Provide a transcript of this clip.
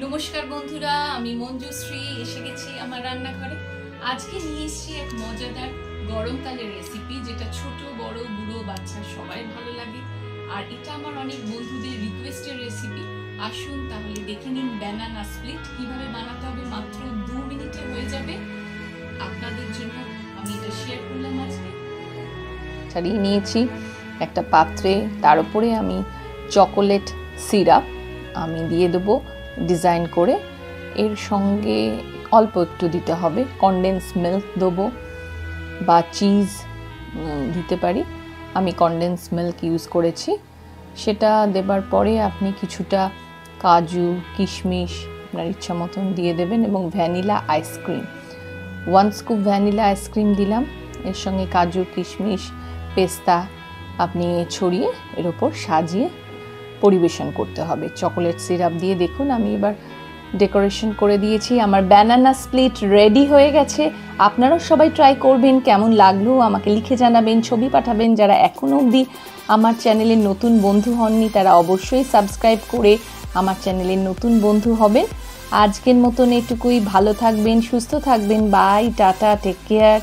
নমস্কার বন্ধুরা, আমি মঞ্জুশ্রী এসে গেছি আমার রান্নাঘরে। আজকে নিয়ে এসেছি এক মজাদার গরমকালের রেসিপি, যেটা ছোট বড় বুড়ো বাচ্চা সবাই ভালো লাগে। আর এটা আমার অনেক বন্ধুদের রিকোয়েস্টের রেসিপি। আসুন তাহলে দেখে নিন ব্যানানা স্প্লিট কিভাবে বানাতে হবে। মাত্র 2 মিনিটে হয়ে যাবে। আপনাদের জন্য আমি এটা শেয়ার করলাম আজকে। ছাড়িয়ে নিয়েছি একটা পাত্রে, তার উপরে আমি চকোলেট সিরাপ আমি দিয়ে দেবো ডিজাইন করে। এর সঙ্গে অল্প একটু দিতে হবে, কনডেন্স মিল্ক দেবো বা চিজ দিতে পারি। আমি কনডেন্স মিল্ক ইউজ করেছি। সেটা দেবার পরে আপনি কিছুটা কাজু কিশমিশ আপনার ইচ্ছা মতন দিয়ে দেবেন এবং vanilla ice cream 1 scoop vanilla ice cream দিলাম। এর সঙ্গে কাজু কিশমিশ পেস্তা আপনি ছড়িয়ে এর ওপর সাজিয়ে পরিবেশন করতে হবে চকোলেট সিরাপ দিয়ে। দেখুন আমি এবার ডেকোরেশন করে দিয়েছি। আমার ব্যানানা স্প্লিট রেডি হয়ে গেছে। আপনারাও সবাই ট্রাই করবেন, কেমন লাগলো আমাকে লিখে জানাবেন, ছবি পাঠাবেন। যারা এখনও অবধি আমার চ্যানেলের নতুন বন্ধু হননি তারা অবশ্যই সাবস্ক্রাইব করে আমার চ্যানেলের নতুন বন্ধু হবেন। আজকের মতন এটুকুই। ভালো থাকবেন, সুস্থ থাকবেন। Bye, tata, take care.